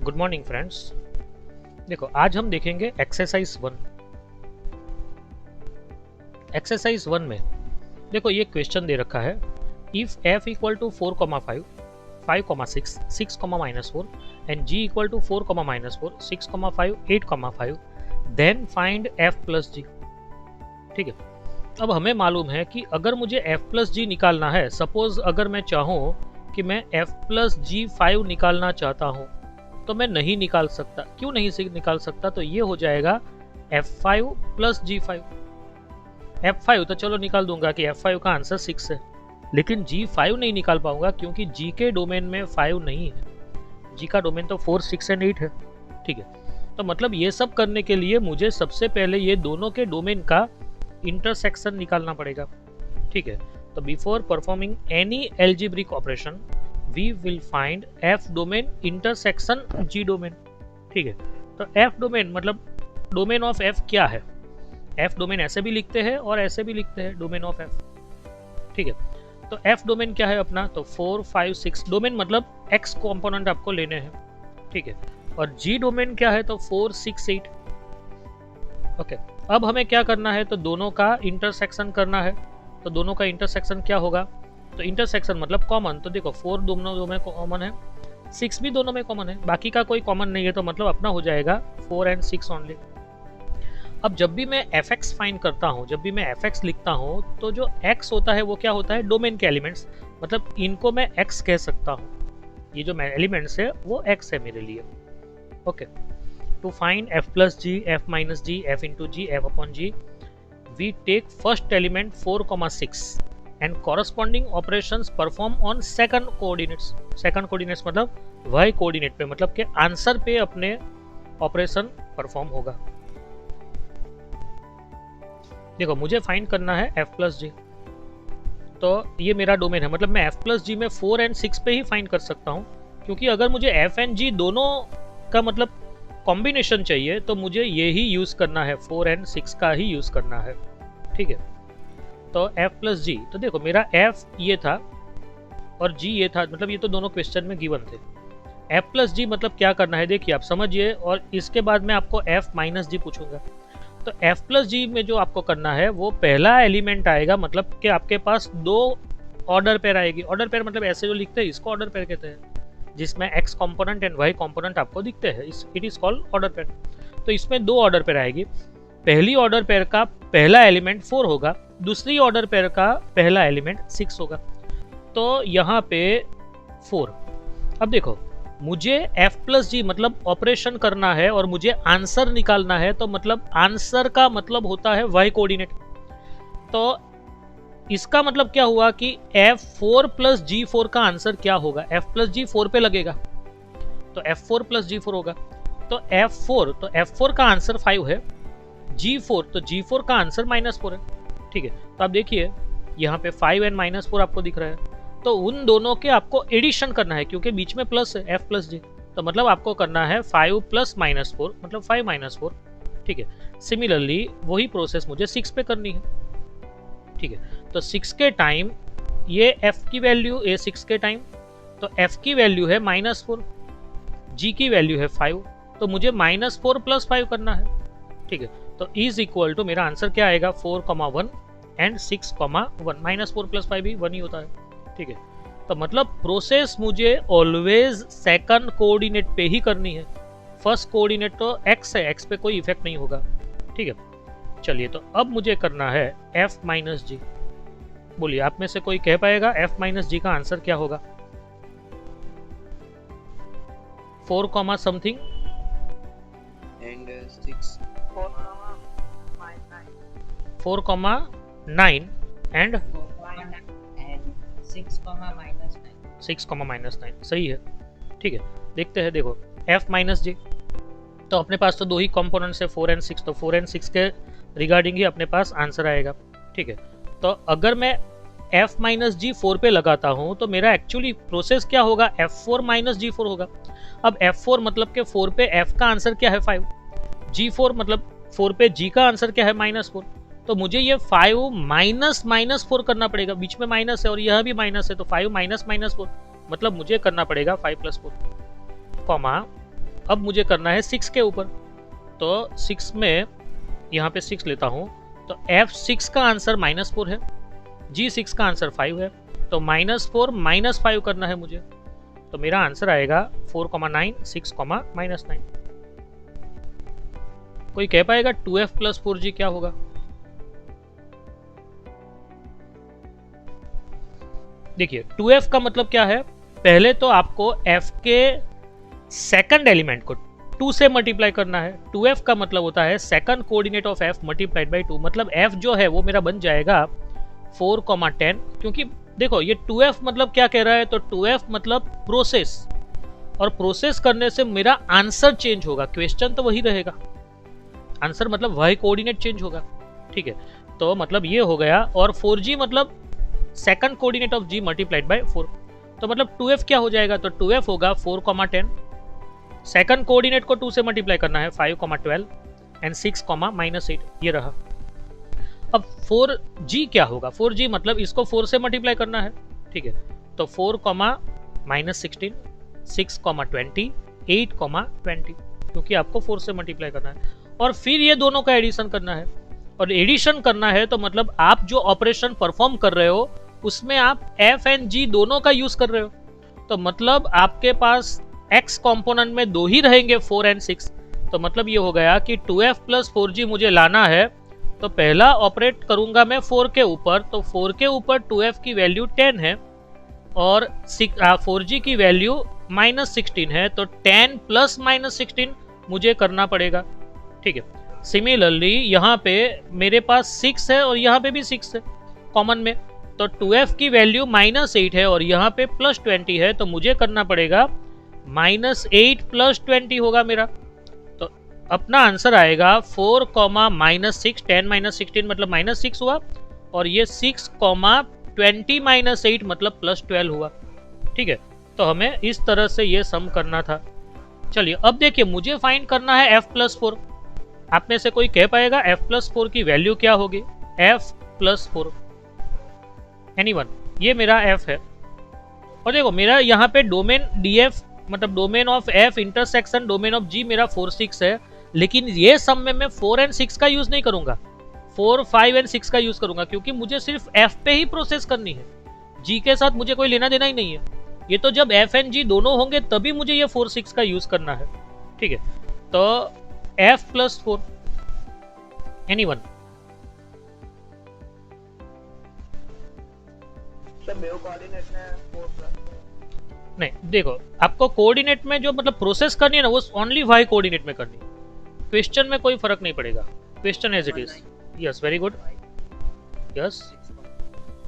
Good morning friends. देखो आज हम देखेंगे एक्सरसाइज 1। एक्सरसाइज 1 में देखो ये क्वेश्चन दे रखा है, if f equal to 4,5, 5,6, 6,-4 and g equal to 4,-4, 6,5, 8,5 then find f plus g। ठीक है, अब हमें मालूम है कि अगर मुझे f प्लस जी निकालना है, सपोज अगर मैं चाहूँ कि मैं f प्लस जी 5 निकालना चाहता हूँ तो मैं नहीं निकाल सकता। क्यों नहीं निकाल सकता? तो ये हो जाएगा f5 प्लस g5। f5 तो चलो निकाल दूंगा कि f5 का आंसर 6 है, लेकिन g5 नहीं निकाल पाऊंगा क्योंकि g के डोमेन में 5 नहीं है, g का डोमेन तो 4, 6 एंड 8 है। ठीक है, तो मतलब ये सब करने के लिए मुझे सबसे पहले ये दोनों के डोमेन का इंटरसेक्शन निकालना पड़ेगा। ठीक है, तो before performing any algebraic operation we will find f domain intersection g domain. ठीक है, तो f डोमेन मतलब डोमेन ऑफ f क्या है? f डोमेन ऐसे भी लिखते हैं और ऐसे भी लिखते हैं, डोमेन ऑफ f। ठीक है, तो f डोमेन क्या है अपना? तो 4, 5, 6 डोमेन मतलब x कंपोनेंट आपको लेने हैं। ठीक है, और g डोमेन क्या है? तो 4, 6, 8। ओके, अब हमें क्या करना है? तो दोनों का इंटरसेक्शन करना है। तो दोनों का इंटरसेक्शन क्या होगा? तो इंटरसेक्शन मतलब कॉमन। तो देखो 4 दोनों में कॉमन है, 6 भी दोनों में कॉमन है, बाकी का कोई कॉमन नहीं है, तो मतलब अपना हो जाएगा 4 एंड 6 ओनली। अब जब भी मैं fx फाइंड करता हूँ, जब भी मैं fx लिखता हूँ, तो जो x होता है वो क्या होता है? डोमेन के एलिमेंट्स, मतलब इनको मैं x कह सकता हूँ। ये जो एलिमेंट्स है वो x है मेरे लिए। Okay, to find f plus G, f minus G, f into G, f upon G, we take first element 4,6 and corresponding operations perform on second coordinates। second coordinates मतलब y कोऑर्डिनेट पे, मतलब के answer पे अपने operation perform होगा। देखो मुझे find करना है f प्लस जी, तो ये मेरा डोमेन है, मतलब मैं f प्लस जी में 4 एंड 6 पे ही फाइंड कर सकता हूँ, क्योंकि अगर मुझे f एंड g दोनों का मतलब कॉम्बिनेशन चाहिए तो मुझे ये ही यूज करना है, 4 एंड 6 का ही यूज करना है। ठीक है, तो f प्लस जी, तो देखो मेरा f ये था और g ये था, मतलब ये तो दोनों क्वेश्चन में गिवन थे। f प्लस जी मतलब क्या करना है देखिए आप समझिए, और इसके बाद मैं आपको f माइनस जी पूछूंगा। तो f प्लस जी में जो आपको करना है वो पहला एलिमेंट आएगा, मतलब कि आपके पास 2 ऑर्डर पेयर आएगी। ऑर्डर पेयर मतलब ऐसे जो लिखते हैं इसको ऑर्डर पेयर कहते हैं, जिसमें x component and y component आपको दिखते हैं, it is called order pair. तो इसमें 2 ऑर्डर पेयर आएगी। पहली ऑर्डर पेयर का पहला एलिमेंट 4 होगा, दूसरी ऑर्डर पेयर का पहला एलिमेंट 6 होगा। तो यहाँ पे 4। अब देखो मुझे f प्लस जी मतलब ऑपरेशन करना है और मुझे आंसर निकालना है, तो मतलब आंसर का मतलब होता है y कोऑर्डिनेट। तो इसका मतलब क्या हुआ कि f4 प्लस g4 का आंसर क्या होगा? f प्लस जी 4 पे लगेगा तो f4 प्लस g4 होगा। तो f4 का आंसर 5 है, g4 तो g4 का आंसर -4 है। ठीक है, तो आप देखिए यहाँ पे 5 एंड -4 आपको दिख रहा है, तो उन दोनों के आपको एडिशन करना है क्योंकि बीच में प्लस है, f प्लस जी, तो मतलब आपको करना है 5 प्लस -4 मतलब 5 -4। ठीक है, सिमिलरली वही प्रोसेस मुझे 6 पे करनी है। ठीक है, तो 6 के टाइम ये f की वैल्यू, ये 6 के टाइम, तो f की वैल्यू है -4, g की वैल्यू है 5, तो मुझे -4 प्लस 5 करना है। ठीक है, तो इज इक्वल टू मेरा आंसर क्या आएगा? 4,1 एंड 6,1। -4 प्लस 5 भी 1 ही होता है। ठीक है, तो मतलब प्रोसेस मुझे ऑलवेज सेकंड कोऑर्डिनेट पे ही करनी है। फर्स्ट कोऑर्डिनेट तो x है, x पे कोई इफेक्ट नहीं होगा। ठीक है, चलिए तो अब मुझे करना है f माइनस जी। बोलिए आप में से कोई कह पाएगा f माइनस जी का आंसर क्या होगा? 4, समथिंग and 6, 4,9 एंड 6,-9 सही है। ठीक है, देखते हैं। देखो f माइनस जी, तो अपने पास तो 2 ही कंपोनेंट्स है 4 एंड 6, तो 4 एंड 6 के रिगार्डिंग ही अपने पास आंसर आएगा। ठीक है, तो अगर मैं f माइनस जी 4 पे लगाता हूं तो मेरा एक्चुअली प्रोसेस क्या होगा? f4 माइनस जी 4 होगा। अब f4 मतलब के 4 पे f का आंसर क्या है? 5। g4 मतलब 4 पे g का आंसर क्या है? -4। तो मुझे ये 5 -4 करना पड़ेगा, बीच में माइनस है और यह भी माइनस है, तो 5 -4 मतलब मुझे करना पड़ेगा 5 + 4, अब मुझे करना है 6 के ऊपर, तो 6 में यहाँ पे 6 लेता हूँ, तो F6 का आंसर -4 है, G6 का आंसर 5 है, तो -4 -5 करना है मुझे, तो मेरा आंसर आएगा 4,9 6, -9। कोई कह पाएगा 2F + 4G क्या होगा? देखिए 2F का मतलब क्या है, पहले तो आपको F के सेकंड एलिमेंट को 2 से मल्टीप्लाई करना है। 2F का मतलब होता है second coordinate of F multiplied by 2, मतलब F जो है वो मेरा बन जाएगा 4,10, क्योंकि देखो ये 2F मतलब क्या कह रहा है, तो 2F मतलब प्रोसेस, और प्रोसेस करने से मेरा आंसर चेंज होगा, क्वेश्चन तो वही रहेगा, आंसर मतलब वही कोऑर्डिनेट चेंज होगा, ठीक है। तो मतलब ये हो गया, और 4G मतलब second coordinate of G multiplied by 4, तो मतलब 2F क्या हो जाएगा, तो 2F होगा 4,10, सेकंड कोऑर्डिनेट को 2 से मल्टीप्लाई करना है 5,12 एंड 6, -8, ये रहा। अब 4G क्या होगा, 4G मतलब इसको 4 से मल्टीप्लाई करना है, ठीक है, तो 4, -16, 6, 20, 8, 20, क्योंकि आपको 4 से मल्टीप्लाई करना है, और फिर ये दोनों का एडिशन करना है, और एडिशन करना है तो मतलब आप जो ऑपरेशन परफॉर्म कर रहे हो उसमें आप F एंड G दोनों का यूज कर रहे हो, तो मतलब आपके पास X कंपोनेंट में 2 ही रहेंगे, 4 एंड 6, तो मतलब ये हो गया कि 2F + 4G मुझे लाना है, तो पहला ऑपरेट करूंगा मैं 4 के ऊपर, तो 4 के ऊपर 2F की वैल्यू 10 है और 4G की वैल्यू -16 है, तो 10 + -16 मुझे करना पड़ेगा, ठीक है। सिमिलरली यहाँ पे मेरे पास 6 है और यहाँ पे भी 6 है कॉमन में, तो 2F की वैल्यू -8 है और यहाँ पे +20 है, तो मुझे करना पड़ेगा -8 + 20 होगा मेरा, तो अपना आंसर आएगा 4, -6, 10 - 16 मतलब -6 हुआ, और ये 6, 20 - 8 मतलब +12 हुआ, ठीक है। तो हमें इस तरह से ये सम करना था। चलिए अब देखिए मुझे फाइंड करना है F + 4, आप में से कोई कह पाएगा F + 4 की वैल्यू क्या होगी? F + 4, anyone? ये मेरा F है, और देखो मेरा यहाँ पे डोमेन DF मतलब domain of F intersection domain of G मेरा 4, 6 है, लेकिन ये सम में मैं 4 एंड 6 का यूज नहीं करूंगा, 4, 5 एंड 6 का यूज करूंगा, क्योंकि मुझे सिर्फ F पे ही प्रोसेस करनी है, G के साथ मुझे कोई लेना देना ही नहीं है, ये तो जब F एंड G दोनों होंगे तभी मुझे ये 4, 6 का यूज करना है, ठीक है। तो F + 4, एनीवन? नहीं, देखो आपको कोऑर्डिनेट में जो मतलब प्रोसेस करनी है ना, वो ओनली वाई कोऑर्डिनेट में करनी है, क्वेश्चन में कोई फर्क नहीं पड़ेगा, question as it is. Yes, very good, yes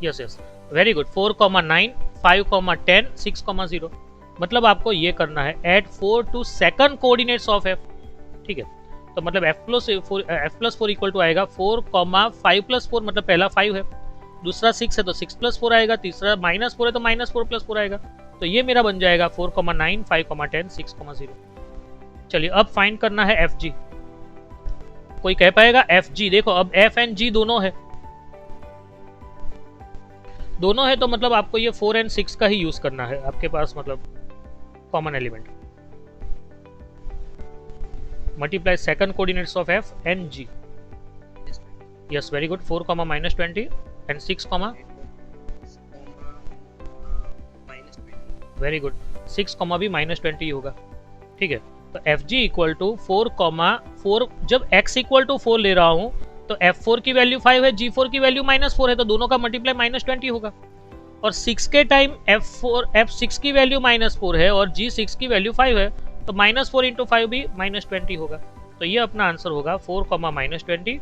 yes yes, very good. 4, 9, 5, 10, 6, 0, मतलब आपको ये करना है add 4 to second coordinates of F, ठीक है। तो मतलब F + 4 इक्वल टू आएगा 4, 5 + 4 मतलब पहला 5 है, दूसरा 6 है तो 6 + 4 आएगा, तीसरा -4 है तो -4 + 4 आएगा, तो ये मेरा बन जाएगा 4, 9, 5, 10, 6, 0। चलिए अब फाइंड करना है FG, कोई कह पाएगा FG? देखो अब F एंड G दोनों है, तो मतलब आपको ये 4 एंड 6 का ही यूज करना है, आपके पास मतलब common element, multiply second coordinates of F and G। Yes, very good. 4, -20 and 6, very good, 6, भी -20 ही होगा, ठीक है। तो FG इक्वल टू 4, 4, जब x इक्वल टू 4 ले रहा हूं तो F4 की वैल्यू 5 है, G4 की वैल्यू -4 है, तो दोनों का मल्टीप्लाई -20 होगा, और 6 के टाइम F6 की वैल्यू -4 है और G6 की वैल्यू 5 है, तो -4 × 5 भी -20 होगा, तो ये अपना आंसर होगा 4, -20,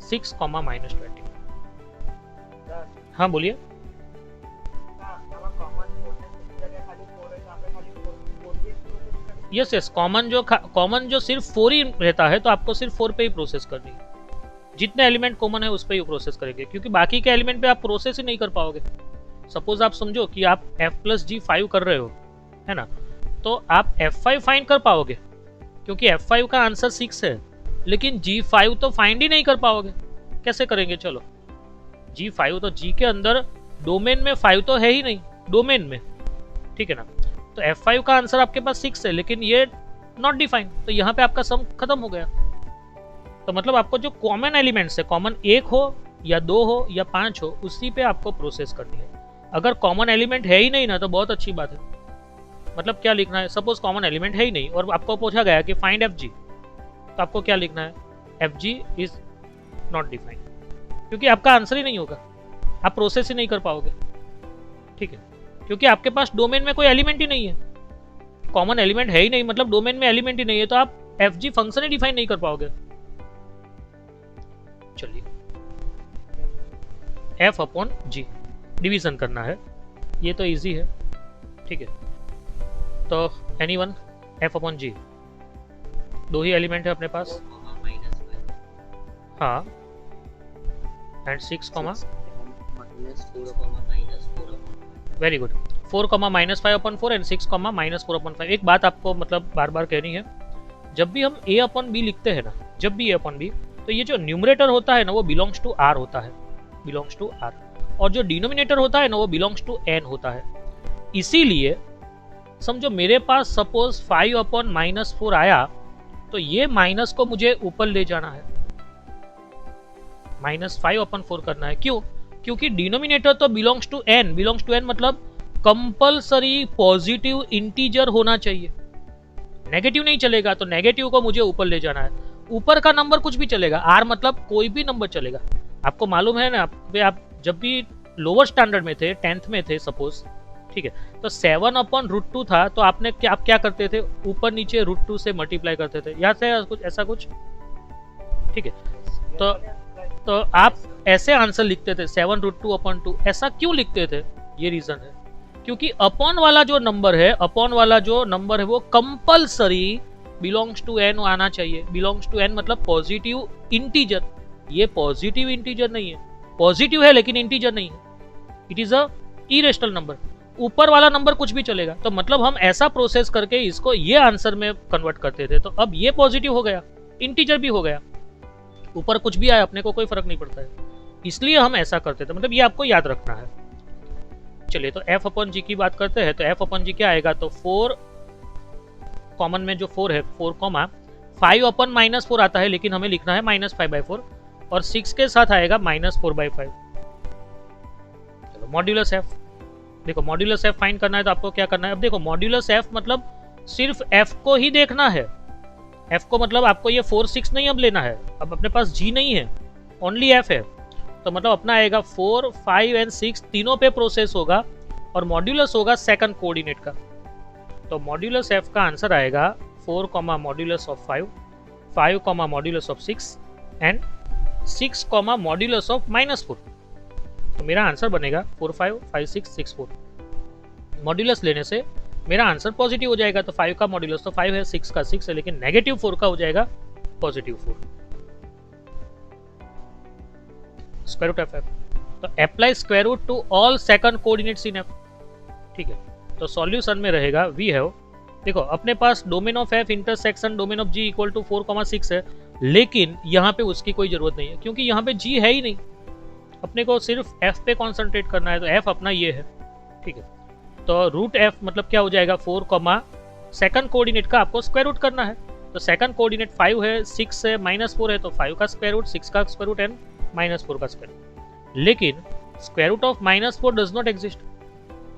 6, -20। हाँ बोलिए। यस यस, कॉमन जो सिर्फ 4 ही रहता है, तो आपको सिर्फ 4 पे ही प्रोसेस करनी है, जितने एलिमेंट कॉमन है उस पे ही प्रोसेस करेंगे, क्योंकि बाकी के एलिमेंट पे आप प्रोसेस ही नहीं कर पाओगे। सपोज आप समझो कि आप F + G 5 कर रहे हो, है ना, तो आप F5 फाइंड कर पाओगे, क्योंकि F5 का आंसर 6 है, लेकिन G5 तो फाइंड ही नहीं कर पाओगे, कैसे करेंगे? चलो G5 तो G के अंदर डोमेन में 5 तो है ही नहीं डोमेन में, ठीक है ना, तो F5 का आंसर आपके पास 6 है, लेकिन ये नॉट डिफाइन, तो यहाँ पे आपका सम खत्म हो गया। तो मतलब आपको जो कॉमन एलिमेंट्स है, कॉमन 1 हो या 2 हो या 5 हो, उसी पे आपको प्रोसेस करनी है। अगर कॉमन एलिमेंट है ही नहीं ना तो बहुत अच्छी बात है। मतलब क्या लिखना है, सपोज कॉमन एलिमेंट है ही नहीं और आपको पूछा गया कि फाइंड एफ जी, तो आपको क्या लिखना है, F G is not defined, क्योंकि आपका आंसर ही नहीं होगा, आप प्रोसेस ही नहीं कर पाओगे। ठीक है, क्योंकि आपके पास डोमेन में कोई एलिमेंट ही नहीं है, कॉमन एलिमेंट है ही नहीं, मतलब डोमेन में एलिमेंट ही नहीं है, तो आप एफ जी फंक्शन ही डिफाइन नहीं कर पाओगे। चलिए, एफ अपॉन जी डिवीजन करना है, ये तो इजी है। ठीक है, तो एनीवन, एफ अपॉन जी, 2 ही एलिमेंट है अपने पास। हाँ, and 6 comma very good, 4 comma -5 upon 4 and 6 comma -4 upon 5। एक बात आपको मतलब बार बार कहनी है, जब भी हम a अपॉन बी लिखते हैं ना, जब भी a अपॉन बी, तो ये जो न्यूमरेटर होता है ना वो बिलोंग्स टू r होता है, बिलोंग्स टू r, और जो डिनोमिनेटर होता है ना वो बिलोंग्स टू n होता है। इसीलिए समझो मेरे पास सपोज 5 अपॉन -4 आया, तो ये माइनस को मुझे ऊपर ले जाना है, -5 अपॉन 4 करना है। क्यों? क्योंकि डिनोमिनेटर तो belongs to n, belongs to n मतलब कंपलसरी पॉजिटिव इंटीजर होना चाहिए, नेगेटिव नहीं चलेगा, तो नेगेटिव को मुझे ऊपर ले जाना है। ऊपर का नंबर कुछ भी चलेगा, r मतलब कोई भी नंबर चलेगा। आपको मालूम है ना, आप जब भी लोअर स्टैंडर्ड में थे, 10th में थे सपोज, ठीक है, तो 7 अपॉन √2 था, तो आप क्या करते थे, ऊपर नीचे √2 से मल्टीप्लाई करते थे, या से कुछ ऐसा कुछ। ठीक है, तो आप ऐसे आंसर लिखते थे 7 अपॉन 2। ऐसा क्यों लिखते थे, ये रीजन है, क्योंकि अपॉन वाला जो नंबर है, अपॉन वाला जो नंबर है वो कंपलसरी बिलोंग्स टू n आना चाहिए। बिलोंग्स टू n मतलब पॉजिटिव इंटीजर, ये पॉजिटिव इंटीजर नहीं है, पॉजिटिव है लेकिन इंटीजर नहीं है, it is a irrational number. ऊपर वाला नंबर कुछ भी चलेगा, तो मतलब हम ऐसा प्रोसेस करके इसको ये आंसर में कन्वर्ट करते थे। तो अब ये पॉजिटिव हो गया, इंटीजर भी हो गया, ऊपर कुछ भी आया अपने को कोई फर्क नहीं पड़ता है, इसलिए हम ऐसा करते थे। मतलब ये आपको याद रखना है। चलिए, तो f अपॉन जी की बात करते हैं, तो f अपॉन जी क्या आएगा, तो 4 कॉमन में जो 4 है, 4 कॉमा 5 अपॉन -4 आता है, लेकिन हमें लिखना है -5/4, और 6 के साथ आएगा -4/5। चलो, मॉड्यूलस f, देखो मॉड्यूलस f फाइंड करना है, तो आपको क्या करना है, अब देखो मॉड्यूलस f मतलब सिर्फ f को ही देखना है, f को मतलब आपको ये 4 6 नहीं अब लेना है, अब अपने पास g नहीं है, ओनली f है, तो मतलब अपना आएगा 4 5 एंड 6 तीनों पे प्रोसेस होगा, और मॉड्यूलस होगा सेकंड कोऑर्डिनेट का। तो मॉड्यूलस f का आंसर आएगा 4 comma modulus of 5, 5 comma modulus of 6 and 6 comma modulus of -4। तो मेरा आंसर बनेगा 4 5 5 6 6 4। मॉड्यूलस लेने से मेरा आंसर पॉजिटिव हो जाएगा, तो 5 का मॉड्यूलस तो 5 है, 6 का 6 है, लेकिन नेगेटिव 4 का हो जाएगा positive 4। Square root of f, तो apply square root to all second coordinates in f। ठीक है, तो सॉल्यूशन में रहेगा वी हैव, देखो अपने पास domain of f intersection domain of g equal to 4,6 है, लेकिन यहाँ पे उसकी कोई जरूरत नहीं है, क्योंकि यहाँ पे g है ही नहीं, अपने को सिर्फ f पे कॉन्सेंट्रेट करना है, तो f अपना ये है। ठीक है, तो रूट f मतलब क्या हो जाएगा, 4, सेकंड कोऑर्डिनेट का आपको स्क्वायर रूट करना है, तो सेकंड कोऑर्डिनेट 5 है, 6 है, -4 है, तो 5 का स्क्वायर रूट, 6 का स्क्वायर रूट एंड -4 का स्क्वायर रूट। लेकिन square root of -4 does not exist,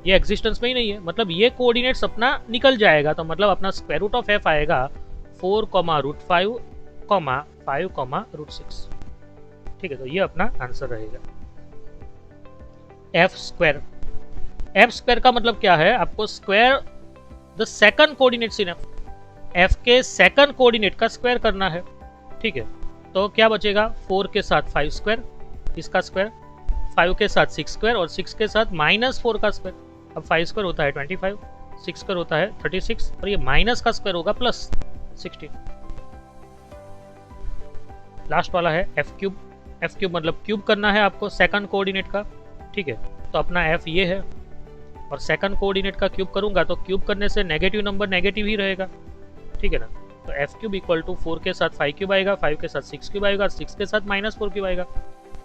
ये एग्जिस्टेंस में ही नहीं है, मतलब ये कोऑर्डिनेट्स अपना निकल जाएगा, तो मतलब अपना स्क्वायर रूट ऑफ f आएगा 4, √5, 5, √6। ठीक है, तो ये अपना आंसर रहेगा। f स्क्वायर का मतलब क्या है, आपको square the second coordinates in f के सेकंड कोऑर्डिनेट का स्क्वायर करना है। ठीक है, तो क्या बचेगा, 4 के साथ 5 स्क्वायर, इसका स्क्वायर, 5 के साथ 6 स्क्वायर, और 6 के साथ -4 का स्क्वायर। अब 5 स्क्वायर होता है 25, 6 स्क्वायर होता है 36, और ये माइनस का स्क्वायर होगा +16। लास्ट वाला है f क्यूब मतलब क्यूब करना है आपको सेकंड कोऑर्डिनेट का। ठीक है, तो अपना f ये है, और सेकंड कोऑर्डिनेट का क्यूब करूंगा, तो क्यूब करने से नेगेटिव नंबर नेगेटिव ही रहेगा। ठीक है ना, तो f क्यूब इक्वल टू 4 के साथ 5 क्यूब आएगा, 5 के साथ 6 क्यूब आएगा, 6 के साथ -4 क्यूब आएगा,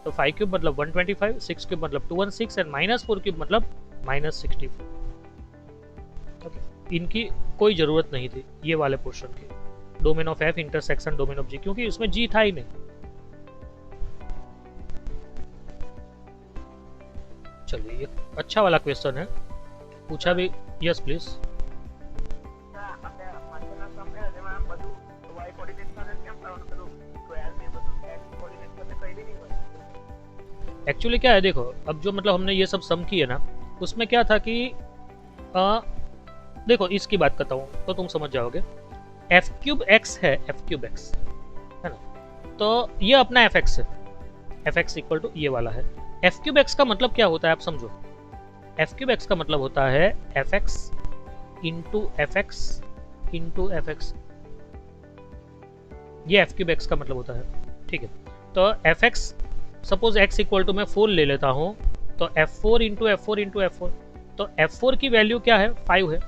तो 5 क्यूब मतलब 125, 6 क्यूब मतलब 216 एंड -4 क्यूब मतलब -64। ओके, इनकी कोई ज़रूरत नहीं थी, ये वाले पोर्शन की, domain of f intersection domain of g, क्योंकि इसमें जी था ही नहीं। चलिए, ये अच्छा वाला क्वेश्चन है, पूछा भी। Yes please. एक्चुअली क्या है, देखो अब जो मतलब हमने ये सब सम किए ना, उसमें क्या था कि देखो इसकी बात करता हूँ तो तुम समझ जाओगे। एफ क्यूब एक्स है, एफ क्यूब एक्स है ना, तो ये अपना एफ एक्स है, एफ एक्स इक्वल टू ये वाला है। एफ क्यूब एक्स का मतलब क्या होता है आप समझो, एफ क्यूब एक्स का मतलब होता है F X into F X into F X, ये एफ क्यूब एक्स का मतलब होता है। ठीक है, तो F X suppose x equal to मैं 4 ले लेता हूँ, तो f4 into F four into F four, तो f4 की वैल्यू क्या है, 5 है,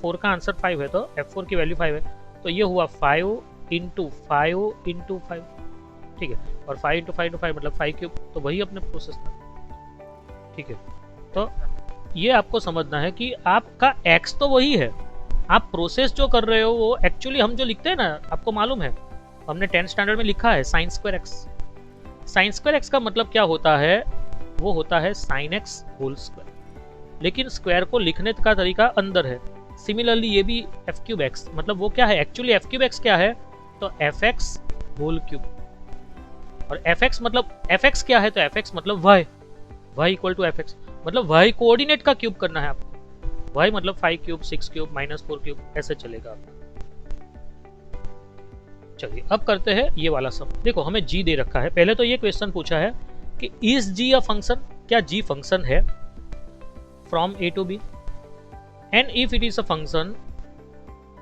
4 का आंसर 5 है, तो f4 की वैल्यू 5 है, तो ये हुआ 5 इंटू 5 इंटू 5। ठीक है, और 5 इंटू 5 इंटू 5 मतलब 5 क्यूब, तो वही अपने प्रोसेस था। ठीक है, तो ये आपको समझना है कि आपका x तो वही है, आप प्रोसेस जो कर रहे हो वो एक्चुअली हम जो लिखते हैं ना, आपको मालूम है हमने 10th स्टैंडर्ड में लिखा है sine square x. Sine square x का मतलब क्या होता है, वो होता है साइन एक्स होल स्क्वायर, लेकिन स्क्वायर को लिखने का तरीका अंदर है। सिमिलरली ये भी एफ क्यूब एक्स, मतलब वो क्या है एक्चुअली, एफ क्यूब एक्स क्या है, तो एफ एक्स होल क्यूब, और एफ एक्स मतलब एफ एक्स क्या है, तो एफ एक्स मतलब Y, Y equal to F X, मतलब वाई कोऑर्डिनेट का क्यूब करना है आपको, वाई मतलब 5 क्यूब 6 क्यूब -4 क्यूब, ऐसे चलेगा आपका। चलिए अब करते हैं ये वाला सम। देखो हमें g दे रखा है, पहले तो ये क्वेश्चन पूछा है कि इज g अ फंक्शन, क्या g फंक्शन है from a to b, and if it is a function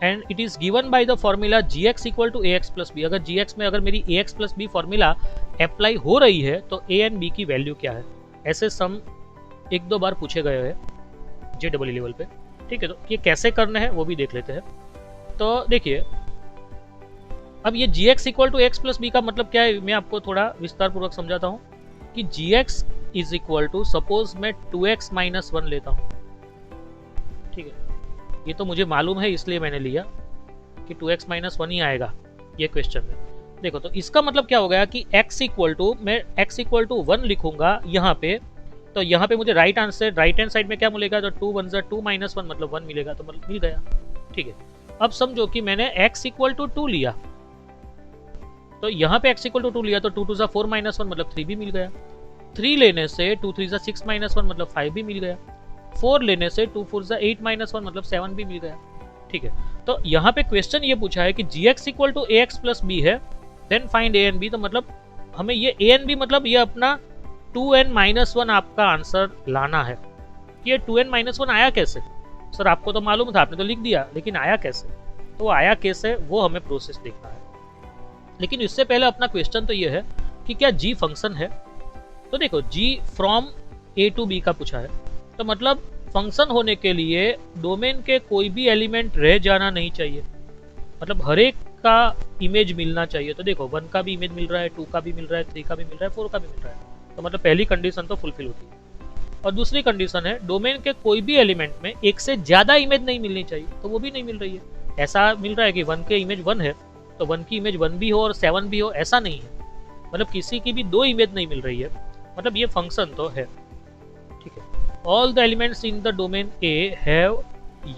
and it is given by the formula gx equal to ax plus b, अगर gx में अगर मेरी ax plus b formula apply हो रही है तो a and b की value क्या है। ऐसे सम 1-2 बार पूछे गए हैं JEE लेवल पे। ठीक है, तो ये कैसे करना है वो भी देख लेते हैं। तो देखिए अब ये gx equal to X plus B का मतलब क्या है, मैं आपको थोड़ा विस्तार पूर्वक समझाता हूँ कि gx is equal to, suppose मैं 2x माइनस 1 लेता हूँ। ठीक है, ये तो मुझे मालूम है इसलिए मैंने लिया कि 2x माइनस 1 ही आएगा ये क्वेश्चन में। देखो तो इसका मतलब क्या हो गया कि x इक्वल टू, मैं x इक्वल टू 1 लिखूंगा यहाँ पे, तो यहाँ पे मुझे right answer right hand side में क्या मिलेगा, तो 2 1 2 माइनस 1 मतलब 1 मिलेगा, तो मतलब मिल गया। ठीक है, अब समझो कि मैंने x इक्वल टू 2 लिया, तो यहाँ पे x इक्वल टू 2 लिया, तो 2 2 जा 4 माइनस 1 मतलब 3 भी मिल गया। 3 लेने से 2 3 जा 6 माइनस 1 मतलब 5 भी मिल गया। 4 लेने से 2 4 जा 8 माइनस 1 मतलब 7 भी मिल गया। ठीक है, तो यहाँ पे क्वेश्चन ये पूछा है कि gx equal to ax plus b है, then find a and b, तो मतलब हमें ये a एंड b मतलब ये अपना 2n माइनस 1 आपका आंसर लाना है। कि ये 2n माइनस 1 आया कैसे, सर आपको तो मालूम था आपने तो लिख दिया, लेकिन आया कैसे, तो आया कैसे वो हमें प्रोसेस देखना है। लेकिन इससे पहले अपना क्वेश्चन तो ये है कि क्या g फंक्शन है। तो देखो g from a to b का पूछा है, तो मतलब फंक्शन होने के लिए डोमेन के कोई भी एलिमेंट रह जाना नहीं चाहिए, मतलब हर एक का इमेज मिलना चाहिए। तो देखो 1 का भी इमेज मिल रहा है, 2 का भी मिल रहा है, 3 का भी मिल रहा है, 4 का भी मिल रहा है, तो मतलब पहली कंडीशन तो फुलफिल होती है। और दूसरी कंडीशन है डोमेन के कोई भी एलिमेंट में एक से ज्यादा इमेज नहीं मिलनी चाहिए, तो वो भी नहीं मिल रही है। ऐसा मिल रहा है कि 1 के इमेज 1 है तो 1 की इमेज 1 भी हो और 7 भी हो, ऐसा नहीं है, मतलब किसी की भी 2 इमेज नहीं मिल रही है, मतलब ये फंक्शन तो है। ठीक है, all the elements in the domain A have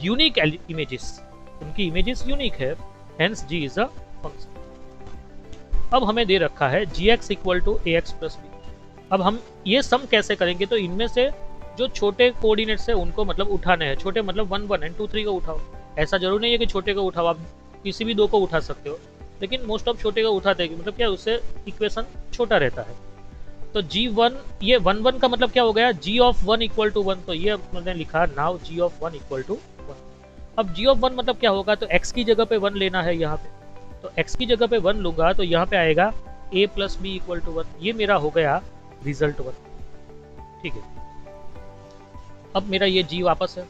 unique images, उनकी इमेजेस यूनिक है, hence g is a function. अब हमें दे रखा है gx equal to ax plus b। अब हम ये सम कैसे करेंगे, तो इनमें से जो छोटे कोऑर्डिनेट्स है उनको मतलब उठाने हैं, छोटे मतलब 1 1 एंड 2 3 को उठाओ। ऐसा जरूर नहीं है कि छोटे को उठाओ, आप किसी भी 2 को उठा सकते हो, लेकिन मोस्ट ऑफ छोटे को उठाते हैं, मतलब क्या उससे इक्वेशन छोटा रहता है। तो g1 ये 1 1 का मतलब क्या हो गया, g ऑफ 1 इक्वल टू 1, तो ये मैंने लिखा now g of 1 equal to 1। अब g ऑफ 1 मतलब क्या होगा, तो x की जगह पे 1 लेना है यहाँ पे, तो x की जगह पे 1 लूंगा तो यहाँ पे आएगा a plus B equal to 1, ये मेरा हो गया रिजल्ट 1। ठीक है, अब मेरा ये g वापस है।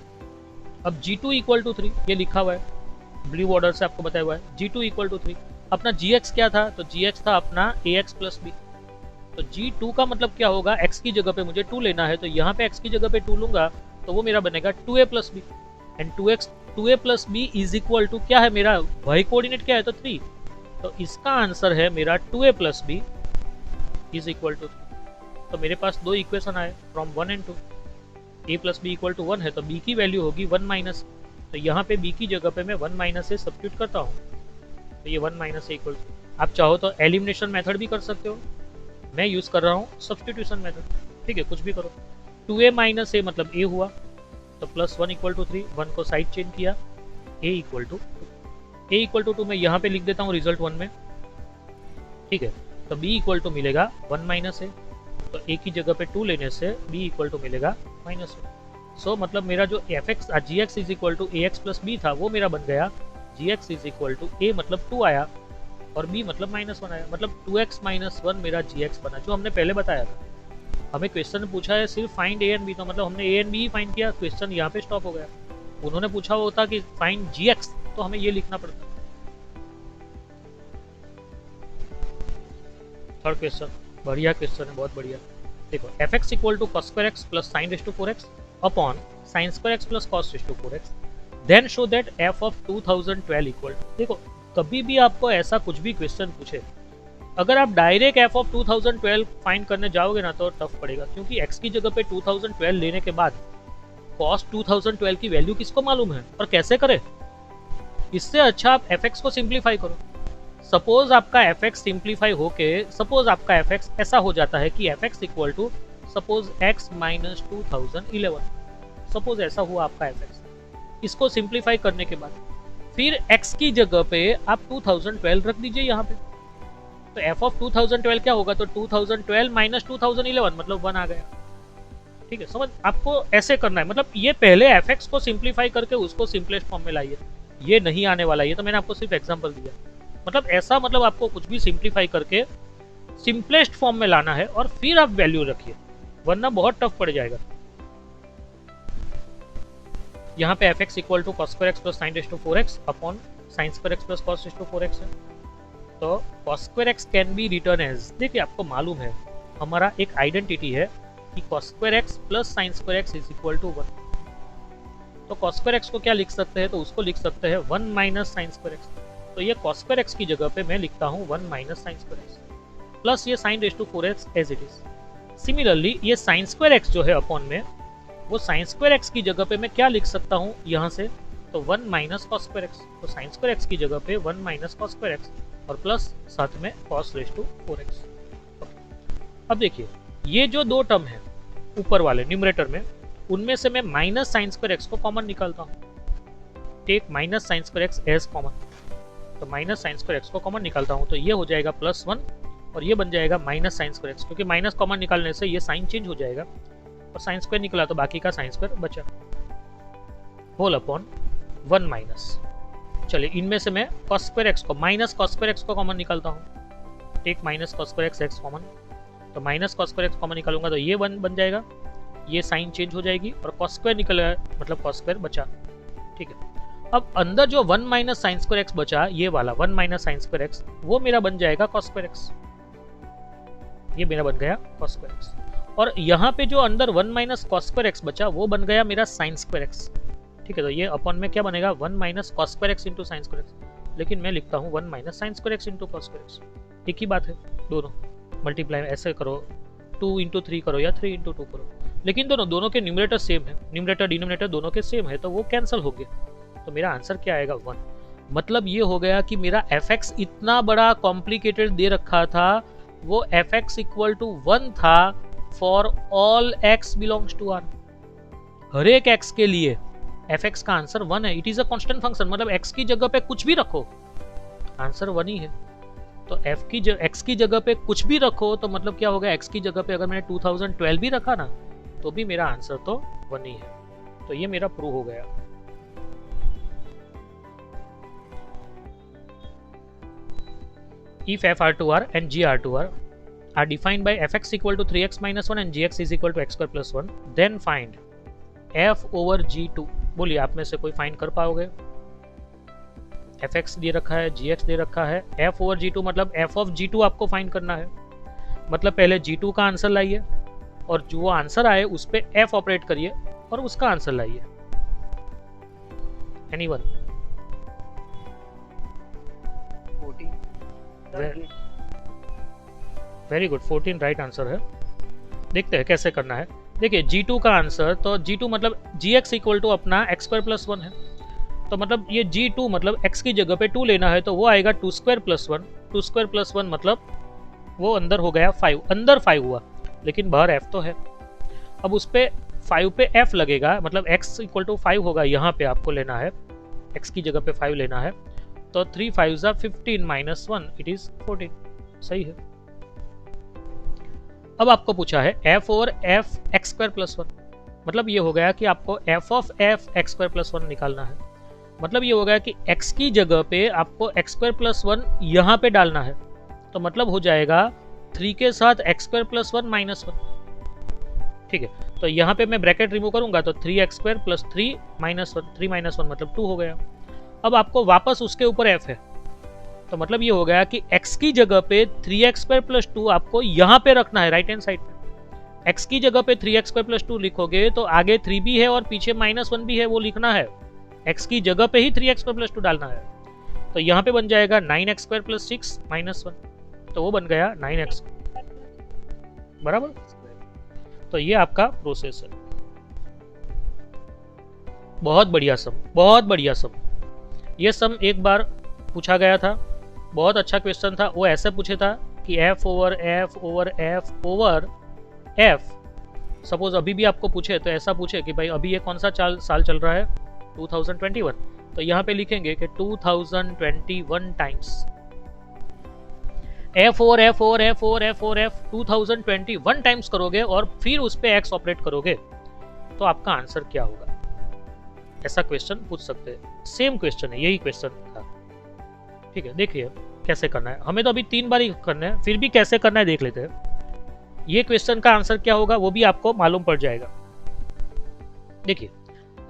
अब g2 इक्वल टू 3 ये लिखा हुआ है, ब्लू बॉर्डर से आपको बताया हुआ है, g2 इक्वल टू 3। अपना gx क्या था, तो gx था अपना ax प्लस b, तो g2 का मतलब क्या होगा, x की जगह पे मुझे 2 लेना है, तो यहाँ पे x की जगह पे 2 लूंगा तो वो मेरा बनेगा 2a plus B, and 2x 2a plus B is equal to क्या है, मेरा y कोऑर्डिनेट क्या है तो 3, तो इसका आंसर है मेरा 2a plus B is equal to 3। तो मेरे पास दो इक्वेशन आए from 1 and 2। a plus B equal to 1 है तो b की वैल्यू होगी 1 माइनस, तो यहाँ पे b की जगह पे मैं 1 माइनस से सब्स्टिट्यूट करता हूँ, तो ये 1 माइनस इक्वल टू, आप चाहो तो एलिमिनेशन मेथड भी कर सकते हो, मैं यूज कर रहा हूँ सब्स्टिट्यूशन मेथड, ठीक है, कुछ भी करो। 2a माइनस a मतलब a हुआ, तो प्लस 1 इक्वल टू 3, 1 को साइड चेंज किया, a equal to 2, a equal to 2 मैं यहाँ पे लिख देता हूँ रिजल्ट 1 में, ठीक है, तो b इक्वल टू मिलेगा 1 माइनस a, तो a की जगह पे 2 लेने से b इक्वल टू मिलेगा माइनस 1। सो मतलब मेरा जो fx gx is equal to ax plus b था वो मेरा बन गया gx is equal to a मतलब 2 आया और b मतलब माइनस 1 आया, मतलब 2x माइनस 1 मेरा gx बना, जो हमने पहले बताया था। हमें क्वेश्चन में पूछा है सिर्फ फाइंड ए एंड बी, तो मतलब हमने ए एंड बी ही फाइंड किया, क्वेश्चन यहाँ पे स्टॉप हो गया। उन्होंने पूछा होता कि फाइंड gx, तो हमें ये लिखना पड़ता। थर्ड क्वेश्चन बढ़िया क्वेश्चन है, बहुत बढ़िया। देखो fx equal to cos square x plus sin raise to 4x upon sin square x plus cos raise to 4x, then show that f of 2012 equal. देखो कभी भी आपको ऐसा कुछ भी क्वेश्चन पूछे, अगर आप डायरेक्ट f ऑफ 2012 फाइंड करने जाओगे ना तो टफ पड़ेगा, क्योंकि x की जगह पे 2012 लेने के बाद cos 2012 की वैल्यू किसको मालूम है और कैसे करे। इससे अच्छा आप fx को सिंप्लीफाई करो। सपोज आपका fx सिंप्लीफाई होके सपोज आपका fx ऐसा हो जाता है कि fx equal to suppose x minus 2011, suppose ऐसा हुआ आपका fx। इसको सिंप्लीफाई करने के बाद फिर x की जगह पे आप 2012 रख दीजिए यहाँ पे, तो f ऑफ 2012 क्या होगा, तो 2012 माइनस 2011 मतलब 1 आ गया, ठीक है। समझ, आपको ऐसे करना है, मतलब ये पहले fx को सिंप्लीफाई करके उसको सिंपलेस्ट फॉर्म में लाइए, ये नहीं आने वाला, ये तो मैंने आपको सिर्फ एग्जांपल दिया। मतलब ऐसा, मतलब आपको कुछ भी सिंप्लीफाई करके सिंपलेस्ट फॉर्म में लाना है और फिर आप वैल्यू रखिए, वरना बहुत टफ पड़ जाएगा। यहाँ पे fx equal to cos square x plus sin raise to 4x upon sin square x plus cos raise to 4x है, तो cos square x can be written as, देखिए आपको मालूम है हमारा एक आइडेंटिटी है कि cos square x plus sin square x is equal to 1, तो cos स्क्वायर x को क्या लिख सकते हैं, तो उसको लिख सकते हैं 1 माइनस sin स्क्वायर x, तो ये cos स्क्वायर x की जगह पे मैं लिखता हूँ 1 minus sin square x plus ये sin raise to 4x as it is. Similarly ये sin स्क्वायर x जो है अपॉन में, वो sin स्क्वायर x की जगह पे मैं क्या लिख सकता हूँ यहाँ से, तो 1 माइनस cos स्क्वायर x, तो sin स्क्वायर x की जगह पे 1 माइनस cos स्क्वायर x और प्लस साथ में cos रेज़ टू 4x। अब देखिए ये जो दो टर्म है ऊपर वाले न्यूमरेटर में, उनमें से मैं माइनस साइन स्क्वायर x को कॉमन निकालता हूँ, take minus sine square x as common, तो माइनस साइन स्क्वायर x को कॉमन निकालता हूँ, तो ये हो जाएगा प्लस 1 और ये बन जाएगा माइनस साइन स्क्वायर x, क्योंकि माइनस कॉमन निकालने से ये साइन चेंज हो जाएगा और साइन स्क्वायर निकला तो बाकी का साइन स्क्वायर बचा, होल अपॉन 1 माइनस। चलिए इनमें से मैं cos स्क्वायर x को माइनस cos स्क्वायर x को कॉमन निकालता हूँ, take minus cos square x common, तो minus cos square x common निकालूंगा तो ये 1 बन जाएगा, ये साइन चेंज हो जाएगी और cos स्क्वायर निकल गया मतलब cos स्क्वायर बचा, ठीक है। अब अंदर जो 1 माइनस साइन स्क्वायर x बचा, ये वाला 1 माइनस साइन स्क्वायर x, वो मेरा बन जाएगा cos स्क्वायर x, ये मेरा बन गया cos स्क्वायर x, और यहाँ पे जो अंदर 1 माइनस cos स्क्वायर x बचा वो बन गया मेरा sin स्क्वायर x, ठीक है। तो ये अपॉन में क्या बनेगा 1 minus cos square x into sine square x, लेकिन मैं लिखता हूँ 1 minus sine square x into cos square x, एक ही बात है, दोनों मल्टीप्लाई ऐसे करो, 2 इंटू 3 करो या 3 इंटू 2 करो, लेकिन दोनों के न्यूमरेटर सेम है, न्यूमरेटर डिनोमिनेटर दोनों के सेम है, तो वो कैंसिल हो गया, तो मेरा आंसर क्या आएगा 1। मतलब ये हो गया कि मेरा fx इतना बड़ा कॉम्प्लिकेटेड दे रखा था, वो fx इक्वल टू 1 था for all x belongs to r, हर एक x के लिए fx का आंसर 1 है, it is a constant function, मतलब x की जगह पे कुछ भी रखो आंसर 1 ही है, तो x की जगह पे कुछ भी रखो तो मतलब क्या होगा, x की जगह पे अगर मैंने 2012 भी रखा ना तो भी मेरा आंसर तो 1 ही है, तो ये मेरा प्रूव हो गया। If f(r)(2)r and g(r)(2)r are defined by fx equal to 3x minus 1 and gx is equal to x square plus 1, then find f over g2। बोलिए आप में से कोई फाइंड कर पाओगे? fx दे रखा है, gx दे रखा है, f over g2 मतलब f of g2 आपको फाइंड करना है, मतलब पहले g2 का आंसर लाइए और जो आंसर आए उस पे f ऑपरेट करिए और उसका आंसर लाइए। Anyone? 14 very good, 14 right answer है। देखते हैं कैसे करना है। देखिए G2 का आंसर, तो G2 मतलब Gx इक्वल टू अपना x स्क्वायर प्लस 1 है, तो मतलब ये G2 मतलब x की जगह पे 2 लेना है, तो वो आएगा 2 स्क्वायर प्लस 1। 2 स्क्वायर प्लस 1 मतलब वो अंदर हो गया 5, अंदर 5 हुआ, लेकिन बाहर f तो है। अब उस पे 5 पे f लगेगा, मतलब x इक्वल टू 5 होगा, यहाँ पे आपको लेना है x की जगह पे 5 लेना है, तो 3 5 15 माइनस 1 इट इज 14। सही है। अब आपको पूछा है f over f x square plus 1, मतलब ये हो गया कि आपको f of f x square plus 1 निकालना है। मतलब ये हो गया कि x की जगह पे आपको x स्क्वायर प्लस 1 यहाँ पे डालना है, तो मतलब हो जाएगा 3 के साथ x स्क्वायर प्लस 1 माइनस 1। ठीक है, तो यहाँ पे मैं ब्रैकेट रिमूव करूंगा तो 3x square plus 3 minus 1, 3 minus 1 मतलब 2 हो गया। अब आपको वापस उसके ऊपर f है, तो मतलब ये हो गया कि x की जगह पे 3x स्क्वायर प्लस 2 आपको यहाँ पे रखना है, राइट हैंड साइड पे। x की जगह पे 3x स्क्वायर प्लस 2 लिखोगे तो आगे 3 भी है और पीछे माइनस 1 भी है, वो लिखना है। x की जगह पे ही 3x स्क्वायर प्लस 2 डालना है, तो यहाँ पे बन जाएगा 9x स्क्वायर प्लस 6 माइनस 1, तो वो बन गया 9x बराबर। तो ये आपका प्रोसेस है। बहुत बढ़िया सम, बहुत बढ़िया सम। ये सम एक बार पूछा गया था, बहुत अच्छा क्वेश्चन था। वो ऐसे पूछे था कि f over f over f over f, suppose अभी भी आपको पूछे तो ऐसा पूछे कि भाई अभी ये कौन सा साल चल रहा है, 2021, तो यहाँ पे लिखेंगे कि 2021 times f over f over f over f over f 2021 times करोगे और फिर उस पे x ऑपरेट करोगे तो आपका आंसर क्या होगा। ऐसा क्वेश्चन पूछ सकते हैं। सेम क्वेश्चन है, यही क्वेश्चन था। ठीक है, देखिए कैसे करना है। हमें तो अभी 3 बार ही करना है, फिर भी कैसे करना है देख लेते हैं। ये क्वेश्चन का आंसर क्या होगा वो भी आपको मालूम पड़ जाएगा। देखिए,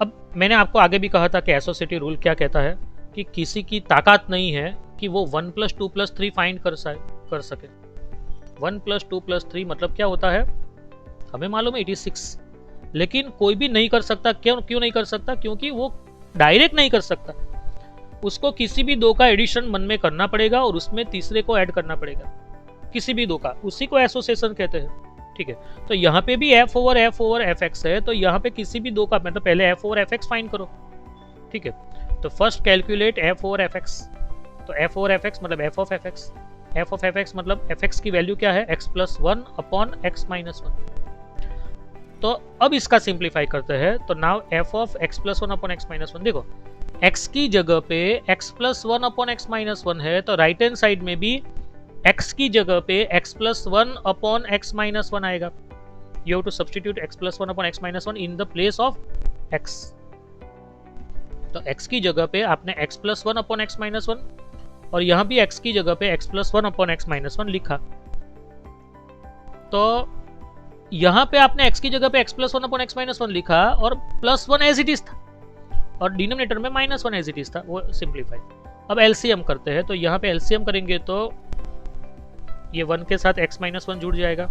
अब मैंने आपको आगे भी कहा था कि एसोसिएटी रूल क्या कहता है कि किसी की ताकत नहीं है कि वो 1 + 2 + 3 फाइंड कर सके। 1 + 2 + 3 मतलब क्या होता है, हमें मालूम है 86, लेकिन कोई भी नहीं कर सकता। क्यों नहीं कर सकता? क्योंकि वो डायरेक्ट नहीं कर सकता, उसको किसी भी दो का एडिशन मन में करना पड़ेगा और उसमें तीसरे को ऐड करना पड़ेगा, किसी भी दो का, उसी को एसोसिएशन कहते हैं। ठीक है, तो यहाँ पे भी f ओवर fx है, तो यहाँ पे किसी भी दो का मतलब पहले f ओवर fx फाइंड करो। ठीक है, तो first calculate f over fx, तो f ओवर fx मतलब f of fx, f of fx मतलब fx की वैल्यू क्या है, x + 1 अपॉन x - 1। तो अब इसका सिंप्लीफाई करते हैं, तो now f of x + 1 upon x - 1, देखो x की जगह पे x + 1 अपॉन x - 1 है, तो राइट हैंड साइड में भी x की जगह पे x + 1 अपॉन x - 1 आएगा। You have to substitute x + 1 upon x - 1 in the place of x। तो x की जगह पे आपने x + 1 अपॉन x - 1 और यहाँ भी x की जगह पे x + 1 अपॉन x - 1 लिखा। तो यहाँ पे आपने x की जगह पे x + 1 अपॉन x - 1 लिखा और +1 एज इट इज था और डिनोमिनेटर में -1 एज इट इज था, वो सिंप्लीफाई। अब एलसीएम करते हैं, तो यहाँ पे एलसीएम करेंगे तो ये 1 के साथ x - 1 जुड़ जाएगा।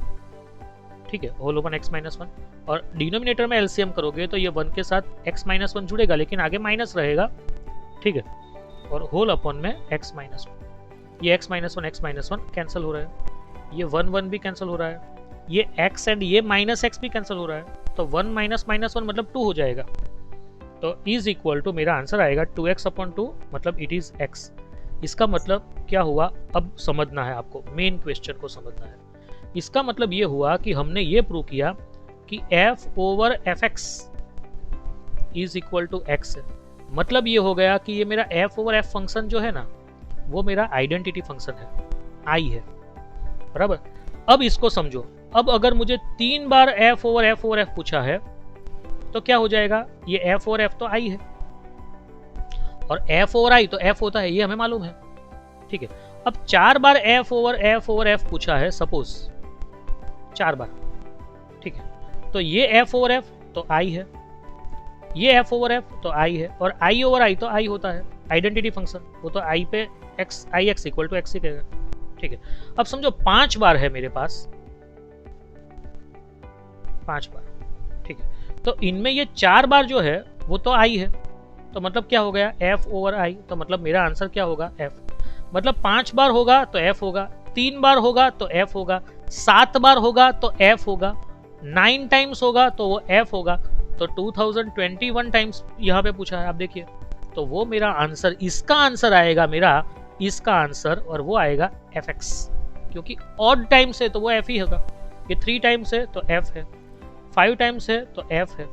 ठीक है, होल ओपन x - 1, और डिनोमिनेटर में एलसीएम करोगे तो ये 1 के साथ x - 1 जुड़ेगा, लेकिन आगे माइनस रहेगा। ठीक है, और होल अपॉन में x - 1, ये x - 1 कैंसिल हो रहा है, ये 1 1 भी कैंसिल हो रहा है, ये x एंड ये -x भी कैंसिल हो रहा है, तो 1 - -1 मतलब 2 हो जाएगा। तो इज इक्वल टू मेरा आंसर आएगा 2x अपॉन 2, मतलब इट इज x। इसका मतलब क्या हुआ, अब समझना है आपको, मेन क्वेश्चन को समझना है। इसका मतलब ये हुआ कि हमने ये प्रूव किया कि f over fx is equal to x है। मतलब ये हो गया कि ये मेरा f ओवर f फंक्शन जो है ना, वो मेरा आइडेंटिटी फंक्शन है, i है, बराबर। अब इसको समझो, अब अगर मुझे 3 बार f ओवर f पूछा है तो क्या हो जाएगा, ये f ओवर f तो i है और f ओवर i तो f होता है, ये हमें मालूम है। ठीक है, अब 4 बार f ओवर f पूछा है, सपोज 4 बार। ठीक है, तो ये f ओवर f तो i है, ये f ओवर f तो i है, और i ओवर i तो i होता है, आइडेंटिटी फंक्शन, वो तो i पे x, ix equal to x ही कहेगा। ठीक है, अब समझो 5 बार है मेरे पास, 5 बार। ठीक है, तो इनमें ये 4 बार जो है वो तो i है, तो मतलब क्या हो गया f ओवर i, तो मतलब मेरा आंसर क्या होगा f। मतलब 5 बार होगा तो f होगा, 3 बार होगा तो f होगा, 7 बार होगा तो f होगा, 9 टाइम्स होगा तो वो f होगा। तो 2021 टाइम्स यहाँ पे पूछा है, आप देखिए, तो वो मेरा आंसर, इसका आंसर आएगा मेरा, इसका आंसर, और वो आएगा fx, क्योंकि ऑड टाइम्स है तो वो f ही होगा। ये 3 टाइम्स है तो f है, 5 टाइम्स है तो f है,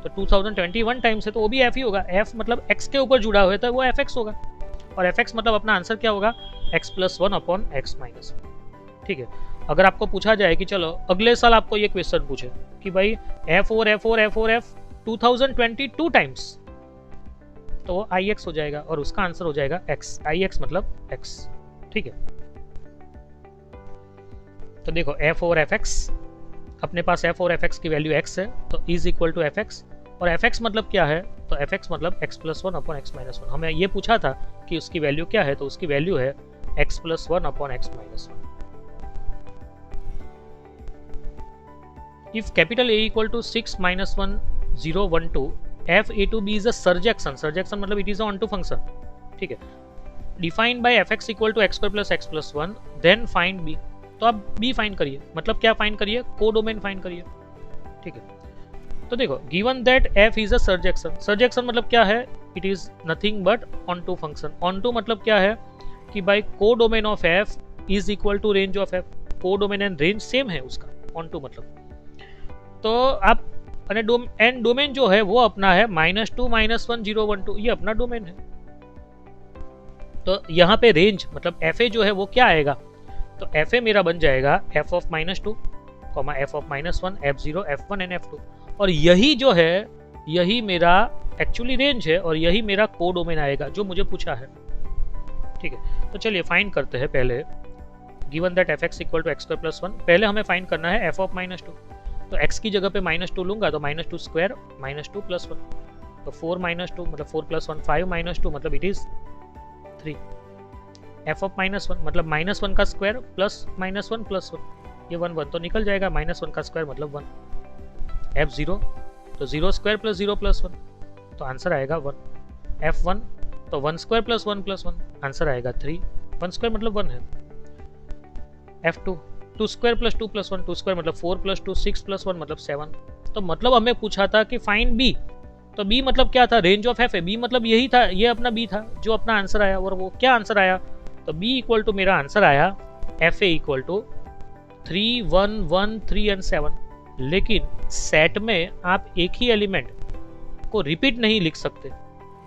तो 2021 टाइम्स है तो वो भी f ही होगा। f मतलब x के ऊपर जुड़ा हुआ है तो वो fx होगा, और fx मतलब अपना आंसर क्या होगा, x+1 अपॉन x माइनस। ठीक है, अगर आपको पूछा जाए कि चलो अगले साल आपको ये क्वेश्चन पूछे कि भाई f और f और f और f 2022 टाइम्स, तो वो ix हो जाएगा और उसका आंसर हो जाएगा x, ix मतलब x। ठीक है, तो देखो f और fx, अपने पास f और fx की वैल्यू x है तो इज इक्वल टू fx, और fx मतलब क्या है, तो fx मतलब x+1 अपॉन x माइनस 1। हमें ये पूछा था कि उसकी वैल्यू क्या है, तो उसकी वैल्यू है x+1 upon x minus 1। If capital A equal to 6 - 1 0 1 2 f a to b is a surjection, surjection मतलब it is a onto function. ठीक है, defined by fx equal to x² plus x+1 then find b। तो आप b find करिए, मतलब क्या find करिए, codomain find करिए। ठीक है, तो देखो given that f is a surjection, surjection मतलब क्या है, it is nothing but onto function. Onto मतलब क्या है कि भाई codomain of f is equal to range of f, codomain and range same है उसका, ऑनटू मतलब। तो आप एंड डोमेन जो है वो अपना है -2 - 1 0 1 2, ये अपना डोमेन है। तो यहाँ पे रेंज मतलब fa जो है वो क्या आएगा, तो fa मेरा बन जाएगा f of -2, f of -1, f0, f1 and f2, और यही जो है यही मेरा एक्चुअली रेंज है और यही मेरा कोडोमेन आएगा जो मुझे पूछा है। ठीक है, तो चलिए फाइंड करते हैं पहले, given that fx equal to x² plus 1, पहले हमें फाइंड करना है f ऑफ -2, तो x की जगह पे -2 लूंगा तो -2 स्क्वायर -2 प्लस 1, तो 4 - 2 मतलब 4 प्लस 1 5 - 2 मतलब इट इज 3। f ऑफ -1 मतलब -1 का स्क्वायर प्लस -1 प्लस 1, ये 1 1 तो निकल जाएगा, -1 का स्क्वायर मतलब 1। f0 तो 0 स्क्वायर प्लस 0 प्लस 1, तो आंसर आएगा 1। f1 तो 1 स्क्वायर प्लस 1 प्लस 1, आंसर आएगा 3, 1 स्क्वायर मतलब 1 है। f2 2 square plus 2 plus 1, 2 square मतलब 4 प्लस 2 6 प्लस 1 मतलब 7। तो मतलब हमें पूछा था कि फाइंड b, तो b मतलब क्या था, रेंज ऑफ f है, b मतलब यही था, ये अपना b था जो अपना आंसर आया, और वो क्या आंसर आया, तो b इक्वल टू मेरा आंसर आया fa इक्वल टू 3 1 1 3 एंड 7। लेकिन सेट में आप एक ही एलिमेंट को रिपीट नहीं लिख सकते,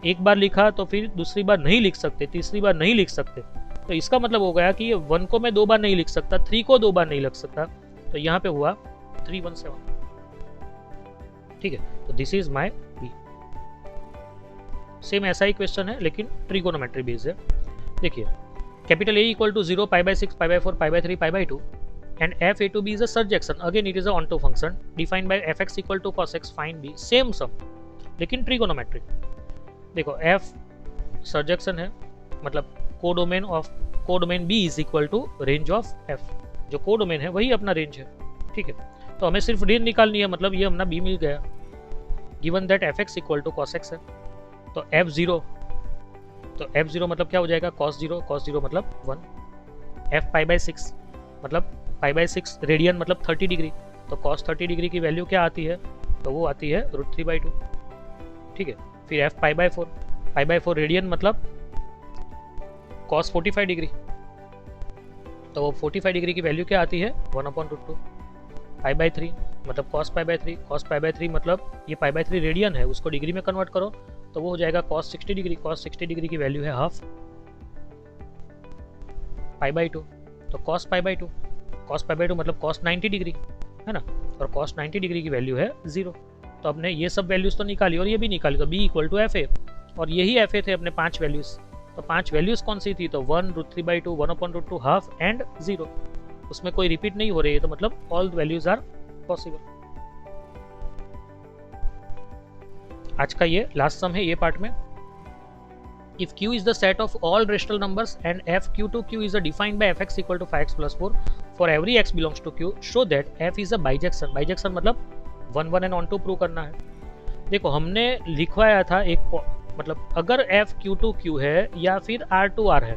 एक बार लिखा तो फिर दूसरी बार नहीं लिख सकते, तीसरी बार नहीं लिख सकते, तो इसका मतलब हो गया कि ये 1 को मैं 2 बार नहीं लिख सकता, 3 को 2 बार नहीं लिख सकता, तो यहाँ पे हुआ 317। ठीक है, तो this is my B. Same ऐसा ही क्वेश्चन है लेकिन ट्रिगोनोमेट्री बेस्ड है। देखिए, capital A equal to 0 π/6 π/4 π/3 π/2 and f a to b is a surjection, again it is a onto function defined by fx equal to cos x, find b, same sum लेकिन trigonometric. देखो f surjection है मतलब codomain b is equal to range of f, जो codomain है वही अपना range है। ठीक है, तो हमें सिर्फ रेंज निकालनी है, मतलब ये अपना b मिल गया। Given that fx equal to cos x है, तो f0 मतलब क्या हो जाएगा, cos 0 मतलब 1, f π/6 मतलब π/6 रेडियन मतलब 30 डिग्री, तो cos 30 डिग्री की वैल्यू क्या आती है, तो वो आती है √3/2। ठीक है, फिर f π/4 रेडियन मतलब cos 45 डिग्री, तो वो 45 डिग्री की वैल्यू क्या आती है, 1/√2। π/3 मतलब cos π/3 मतलब ये π/3 रेडियन है, उसको डिग्री में कन्वर्ट करो तो वो हो जाएगा cos 60 डिग्री, cos 60 डिग्री की वैल्यू है हाफ π/2, तो cos π/2 मतलब cos 90 डिग्री है ना, और cos 90 डिग्री की वैल्यू है 0। तो अपने ये सब वैल्यूज तो निकाली और ये भी निकाली, तो b इक्वल टू fa, और यही fa थे अपने 5 वैल्यूज। तो 5 वैल्यूज कौन सी थी, तो 1 √3/2 1/√2 हाफ एंड 0, उसमें कोई रिपीट नहीं हो रही है, तो मतलब ऑल वैल्यूज आर पॉसिबल। आज का ये लास्ट सम है ये पार्ट में। If q is the set of all rational numbers and f q to q is defined by fx equal to 5x plus 4 for every x belongs to q, show that f is a bijection। bijection मतलब 1 1 and on 2 prove करना है। देखो हमने लिखवाया था एक मतलब अगर f q2q है या फिर r2r है,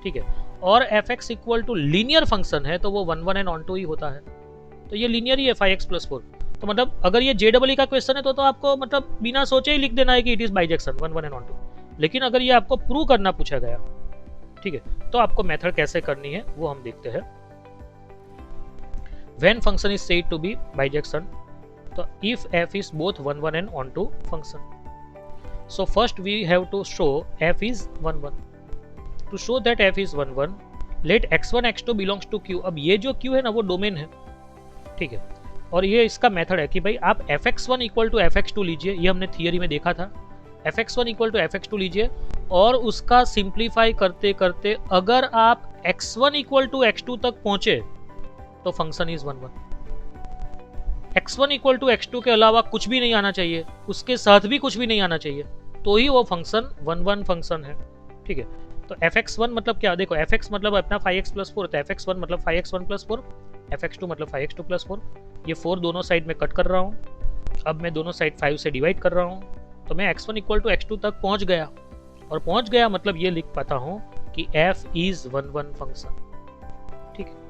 ठीक है, और fx equal to linear function है तो वो 1 1 एंड ऑन टू ही होता है, तो ये लीनियर ही है 5x+4। तो मतलब अगर ये JEE का क्वेश्चन है तो आपको मतलब बिना सोचे ही लिख देना है कि it is bijection 1 1 and onto. लेकिन अगर ये आपको प्रूव करना पूछा गया, ठीक है, तो आपको मेथड कैसे करनी है वो हम देखते हैं। When function is said to be bijection, तो if f is both 1 1 and on to function, so first we have to show f is 1 1। to show that f is 1 1, let x1 x2 belongs to q। अब ये जो q है ना वो domain है, ठीक है, और ये इसका मेथड है कि भाई आप fx1 इक्वल टू fx2 लीजिए, ये हमने थियरी में देखा था, fx1 इक्वल टू fx2 लीजिए और उसका सिंप्लीफाई करते करते अगर आप x1 इक्वल टू x2 तक पहुंचे तो function is 1 1। x1 equal to x2 के अलावा कुछ भी नहीं आना चाहिए, उसके साथ भी कुछ भी नहीं आना चाहिए, तो ही वो फंक्शन 1 1 फंक्शन है, ठीक है। तो fx1 मतलब क्या, देखो fx मतलब अपना 5x+4, तो fx1 मतलब 5x1+4, fx2 मतलब 5x2+4, ये 4 दोनों साइड में कट कर रहा हूँ, अब मैं दोनों साइड 5 से डिवाइड कर रहा हूँ, तो मैं x1 इक्वल टू x2 तक पहुँच गया, और पहुँच गया मतलब ये लिख पाता हूँ कि f इज 1 1 फंक्शन, ठीक है।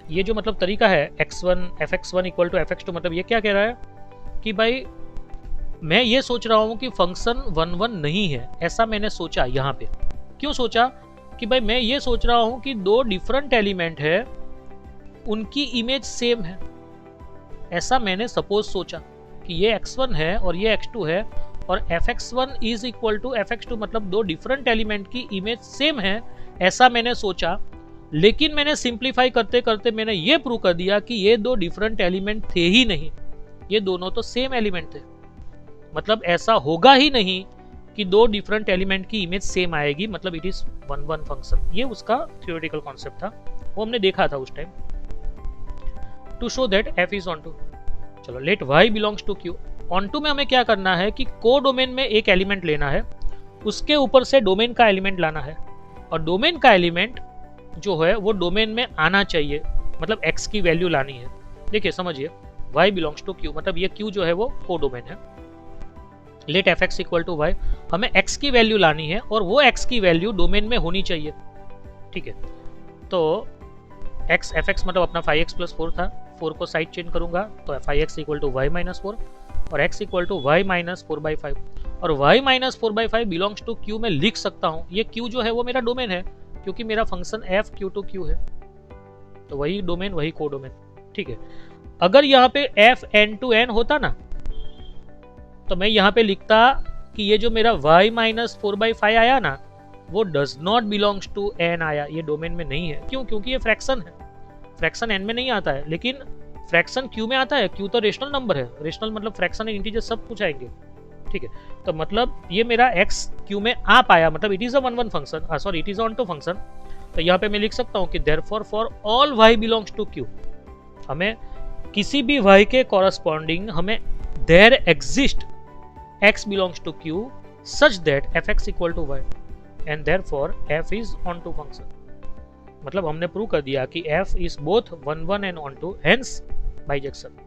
ये जो मतलब तरीका है fx1 इक्वल टू fx2, मतलब ये क्या कह रहा है कि भाई मैं ये सोच रहा हूँ कि फंक्शन 1 1 नहीं है, ऐसा मैंने सोचा। यहाँ पे क्यों सोचा कि भाई मैं ये सोच रहा हूँ कि दो डिफरेंट एलिमेंट है, उनकी इमेज सेम है, ऐसा मैंने सपोज सोचा कि ये x1 है और ये x2 है और fx1 is equal to fx2, मतलब दो डिफरेंट एलिमेंट की इमेज सेम है, ऐसा मैंने सोचा। लेकिन मैंने सिंप्लीफाई करते करते मैंने ये प्रूव कर दिया कि ये दो डिफरेंट एलिमेंट थे ही नहीं, ये दोनों तो सेम एलिमेंट थे, मतलब ऐसा होगा ही नहीं कि दो डिफरेंट एलिमेंट की इमेज सेम आएगी, मतलब इट इज 1 1 फंक्शन। ये उसका थ्योरेटिकल कॉन्सेप्ट था, वो हमने देखा था उस time. To show that f is onto, चलो let y belongs to q। Onto में हमें क्या करना है कि को डोमेन में एक एलिमेंट लेना है, उसके ऊपर से डोमेन का एलिमेंट लाना है, और डोमेन का एलिमेंट जो है वो डोमेन में आना चाहिए, मतलब x की वैल्यू लानी है। देखिए समझिए, y बिलोंग्स टू q, मतलब ये q जो है वो को डोमेन है। Let fx equal to y, हमें x की वैल्यू लानी है और वो x की वैल्यू डोमेन में होनी चाहिए, ठीक है। तो fx मतलब अपना 5x+4 था, 4 को साइड चेंज करूंगा तो 5x equal to y minus 4 और x equal to y minus 4/5, और y minus 4/5 belongs to q में लिख सकता हूँ। ये q जो है वो मेरा डोमेन है, क्योंकि मेरा फंक्शन f q2q है, तो वही डोमेन वही को डोमेन, ठीक है। अगर यहाँ पे f n to n होता ना, तो मैं यहाँ पे लिखता कि ये जो मेरा y माइनस 4/5 आया ना, वो does not belongs to n आया, ये डोमेन में नहीं है। क्यों? क्योंकि ये फ्रैक्शन है, फ्रैक्शन n में नहीं आता है, लेकिन फ्रैक्शन q में आता है। q तो रेशनल नंबर है, रेशनल मतलब फ्रैक्शन एंड इंटीजर सब कुछ आएंगे, ठीक है। तो मतलब ये मेरा x q में आ पाया, मतलब it is a 1 1 function, sorry it is onto function. तो यहाँ पे मैं लिख सकता हूँ कि therefore for all y belongs to q, हमें किसी भी y के कॉरस्पॉन्डिंग हमें there exist x belongs to q such that fx equal to y and therefore f is onto function. मतलब हमने प्रूव कर दिया कि f is both 1 1 and on to, hence bijection.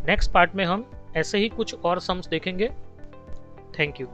Next part में हम ऐसे ही कुछ और सम्स देखेंगे। Thank you.